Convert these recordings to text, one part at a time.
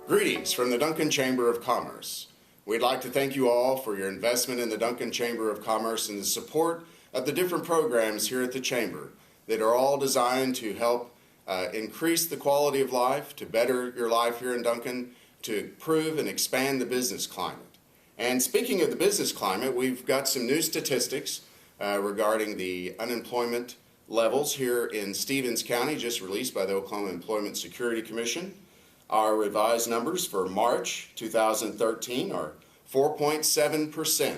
Greetings from the Duncan Chamber of Commerce. We'd like to thank you all for your investment in the Duncan Chamber of Commerce and the support of the different programs here at the Chamber that are all designed to help increase the quality of life, to better your life here in Duncan, to improve and expand the business climate. And speaking of the business climate, we've got some new statistics regarding the unemployment levels here in Stevens County, just released by the Oklahoma Employment Security Commission. Our revised numbers for March 2013 are 4.7%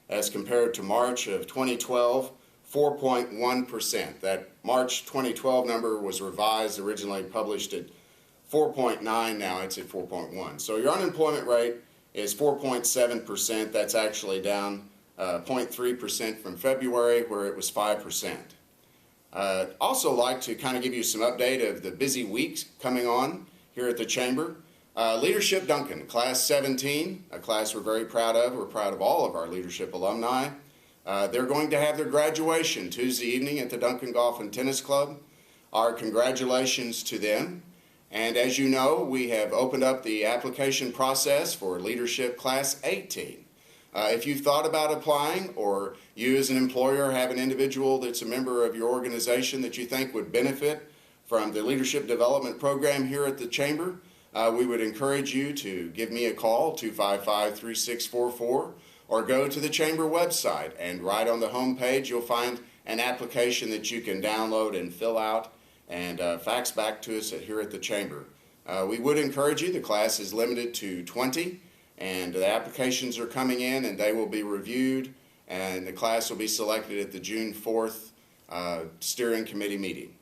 as compared to March of 2012, 4.1%. That March 2012 number was revised, originally published at 4.9, now it's at 4.1. So your unemployment rate is 4.7%. That's actually down 0.3% from February, where it was 5%. Also like to kind of give you some update of the busy weeks coming on here at the Chamber. Leadership Duncan, Class 17, a class we're very proud of. We're proud of all of our leadership alumni. They're going to have their graduation Tuesday evening at the Duncan Golf and Tennis Club. Our congratulations to them. And as you know, we have opened up the application process for Leadership Class 18. If you've thought about applying, or you as an employer have an individual that's a member of your organization that you think would benefit from the Leadership Development Program here at the Chamber, we would encourage you to give me a call, 255-3644, or go to the Chamber website, and right on the home page you'll find an application that you can download and fill out and fax back to us here at the Chamber. We would encourage you, the class is limited to 20, and the applications are coming in and they will be reviewed, and the class will be selected at the June 4th steering committee meeting.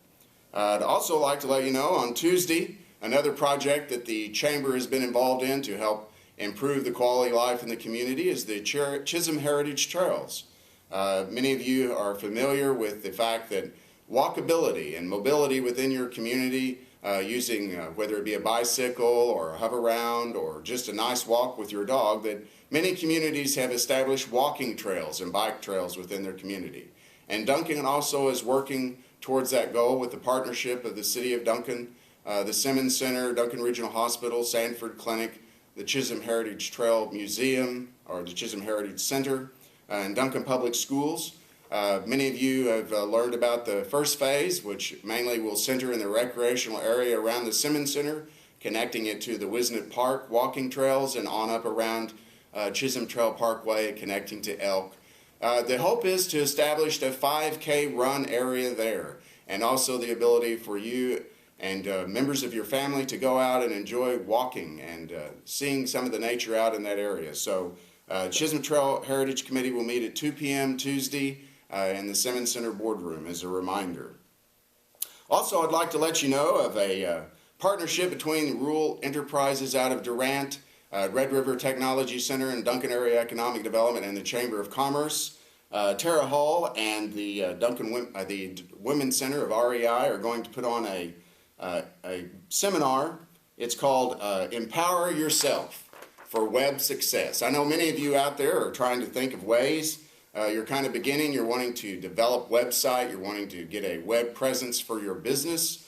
I'd also like to let you know on Tuesday, another project that the Chamber has been involved in to help improve the quality of life in the community is the Chisholm Heritage Trails. Many of you are familiar with the fact that walkability and mobility within your community, using whether it be a bicycle or a hover round or just a nice walk with your dog, that many communities have established walking trails and bike trails within their community. And Duncan also is working towards that goal with the partnership of the City of Duncan, the Simmons Center, Duncan Regional Hospital, Sanford Clinic, the Chisholm Heritage Trail Museum, or the Chisholm Heritage Center, and Duncan Public Schools. Many of you have learned about the first phase, which mainly will center in the recreational area around the Simmons Center, connecting it to the Wisnett Park walking trails and on up around Chisholm Trail Parkway, connecting to Elk. The hope is to establish a 5K run area there, and also the ability for you and members of your family to go out and enjoy walking and seeing some of the nature out in that area. So Chisholm Trail Heritage Committee will meet at 2 p.m. Tuesday in the Simmons Center boardroom as a reminder. Also, I'd like to let you know of a partnership between Rural Enterprises out of Durant, Red River Technology Center and Duncan Area Economic Development and the Chamber of Commerce. Tara Hall and the the Women's Center of REI are going to put on a seminar. It's called Empower Yourself for Web Success. I know many of you out there are trying to think of ways. You're kind of beginning, you're wanting to develop website, you're wanting to get a web presence for your business.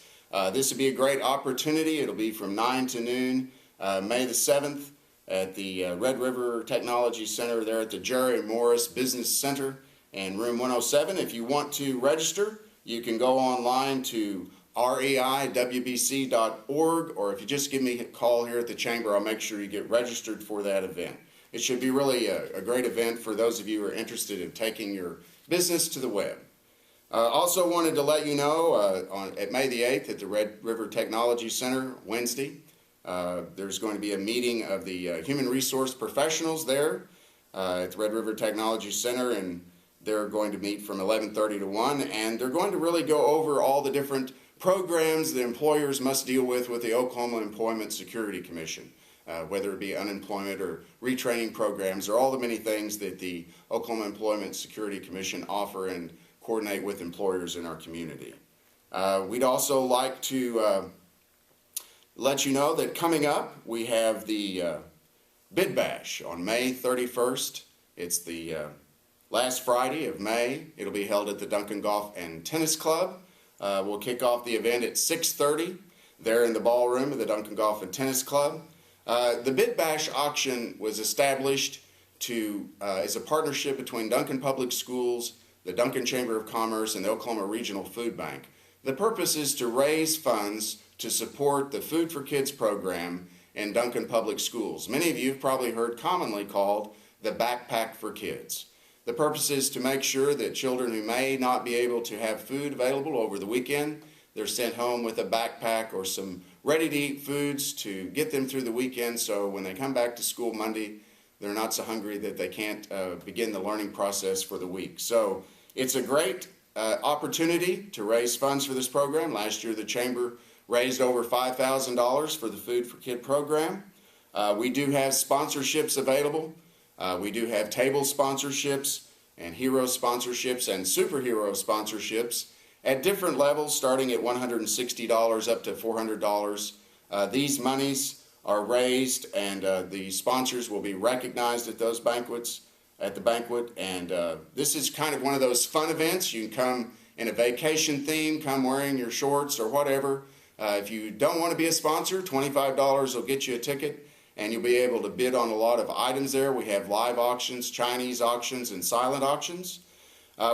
This would be a great opportunity. It'll be from 9 to noon, May the 7th at the Red River Technology Center there at the Jerry Morris Business Center in room 107. If you want to register, you can go online to reiwbc.org, or if you just give me a call here at the Chamber, I'll make sure you get registered for that event. It should be really a great event for those of you who are interested in taking your business to the web. Also wanted to let you know at May the 8th at the Red River Technology Center, Wednesday, there's going to be a meeting of the human resource professionals there at the Red River Technology Center, and they're going to meet from 11:30 to 1, and they're going to really go over all the different programs that employers must deal with the Oklahoma Employment Security Commission, whether it be unemployment or retraining programs, or all the many things that the Oklahoma Employment Security Commission offer and coordinate with employers in our community. We'd also like to let you know that coming up we have the Bid Bash on May 31st. It's the last Friday of May. It'll be held at the Duncan Golf and Tennis Club. We'll kick off the event at 6:30 there in the ballroom of the Duncan Golf and Tennis Club. The Bid Bash auction was established as a partnership between Duncan Public Schools, the Duncan Chamber of Commerce, and the Oklahoma Regional Food Bank. The purpose is to raise funds to support the Food for Kids program in Duncan Public Schools. Many of you have probably heard commonly called the Backpack for Kids. The purpose is to make sure that children who may not be able to have food available over the weekend, they're sent home with a backpack or some ready-to-eat foods to get them through the weekend, so when they come back to school Monday, they're not so hungry that they can't begin the learning process for the week. So it's a great opportunity to raise funds for this program. Last year the Chamber raised over $5,000 for the Food for Kid program. We do have sponsorships available. We do have table sponsorships and hero sponsorships and superhero sponsorships at different levels, starting at $160 up to $400. These monies are raised, and the sponsors will be recognized at those banquets, and this is kind of one of those fun events. You can come in a vacation theme, come wearing your shorts or whatever. If you don't want to be a sponsor, $25 will get you a ticket, and you'll be able to bid on a lot of items there. We have live auctions, Chinese auctions, and silent auctions.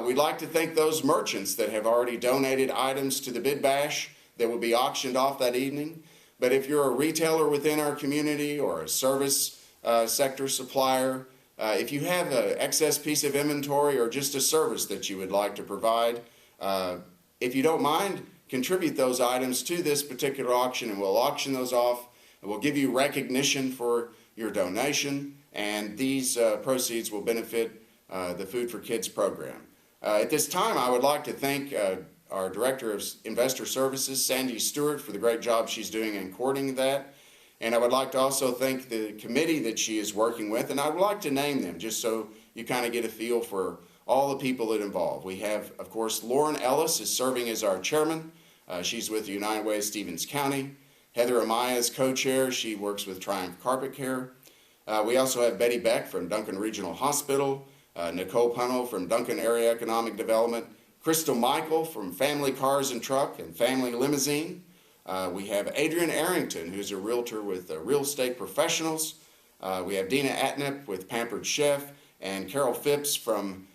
We'd like to thank those merchants that have already donated items to the Bid Bash that will be auctioned off that evening. But if you're a retailer within our community or a service sector supplier, if you have an excess piece of inventory or just a service that you would like to provide, if you don't mind, contribute those items to this particular auction, and we'll auction those off, and we'll give you recognition for your donation, and these proceeds will benefit the Food for Kids program. At this time, I would like to thank our Director of Investor Services, Sandy Stewart, for the great job she's doing in coordinating that. And I would like to also thank the committee that she is working with, and I would like to name them just so you kind of get a feel for all the people that are involved. We have, of course, Lauren Ellis is serving as our chairman. She's with United Way of Stevens County. Heather Amaya is co-chair. She works with Triumph Carpet Care. We also have Betty Beck from Duncan Regional Hospital, Nicole Punnell from Duncan Area Economic Development, Crystal Michael from Family Cars and Truck and Family Limousine. We have Adrian Arrington, who's a realtor with Real Estate Professionals. We have Dina Atnip with Pampered Chef, and Carol Phipps from,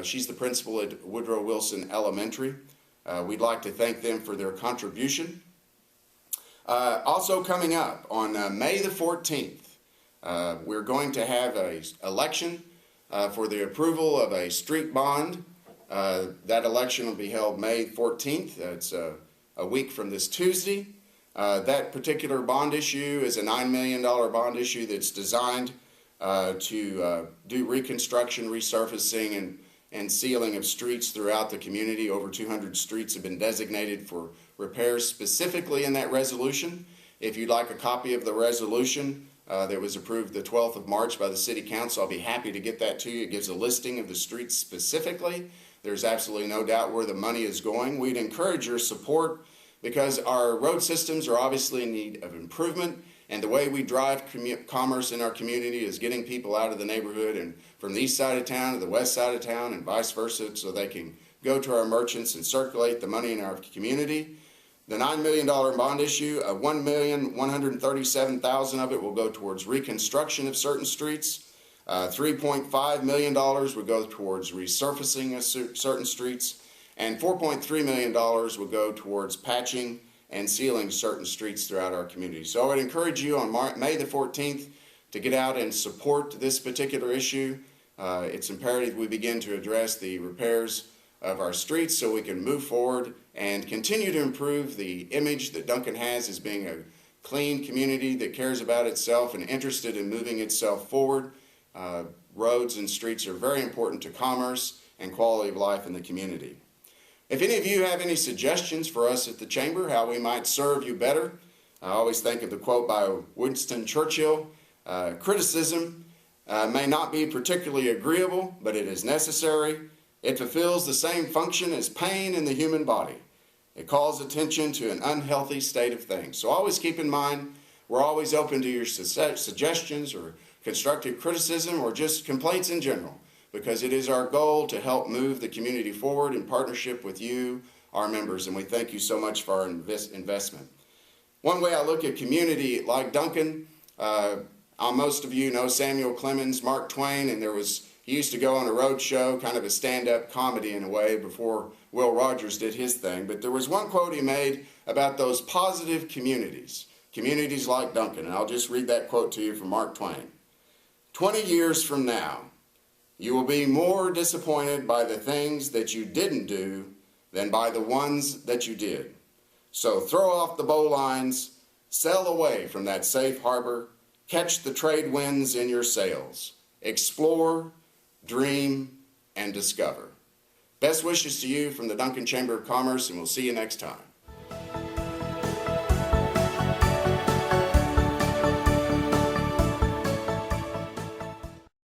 she's the principal at Woodrow Wilson Elementary. We'd like to thank them for their contribution. Also coming up on May the 14th, we're going to have an election for the approval of a street bond. That election will be held May 14th. It's a week from this Tuesday. That particular bond issue is a $9 million bond issue that's designed to do reconstruction, resurfacing, and sealing of streets throughout the community. Over 200 streets have been designated for repairs specifically in that resolution. If you'd like a copy of the resolution that was approved the 12th of March by the City Council, I'll be happy to get that to you. It gives a listing of the streets specifically. There's absolutely no doubt where the money is going. We'd encourage your support because our road systems are obviously in need of improvement, and the way we drive commerce in our community is getting people out of the neighborhood and from the east side of town to the west side of town and vice versa, so they can go to our merchants and circulate the money in our community. The $9 million bond issue, $1,137,000 of it will go towards reconstruction of certain streets. $3.5 million will go towards resurfacing of certain streets, and $4.3 million will go towards patching and sealing certain streets throughout our community. So I would encourage you on May the 14th to get out and support this particular issue. It's imperative we begin to address the repairs of our streets so we can move forward and continue to improve the image that Duncan has as being a clean community that cares about itself and interested in moving itself forward. Roads and streets are very important to commerce and quality of life in the community. If any of you have any suggestions for us at the Chamber, how we might serve you better, I always think of the quote by Winston Churchill, criticism may not be particularly agreeable, but it is necessary. It fulfills the same function as pain in the human body. It calls attention to an unhealthy state of things. So always keep in mind, we're always open to your suggestions or constructive criticism or just complaints in general, because it is our goal to help move the community forward in partnership with you, our members, and we thank you so much for our investment. One way I look at community like Duncan Most of you know Samuel Clemens, Mark Twain, and he used to go on a road show, kind of a stand-up comedy in a way, before Will Rogers did his thing. But there was one quote he made about those positive communities like Duncan, and I'll just read that quote to you from Mark Twain. 20 years from now, you will be more disappointed by the things that you didn't do than by the ones that you did. So throw off the bowlines, sail away from that safe harbor, catch the trade winds in your sails, explore, dream, and discover. Best wishes to you from the Duncan Chamber of Commerce, and we'll see you next time.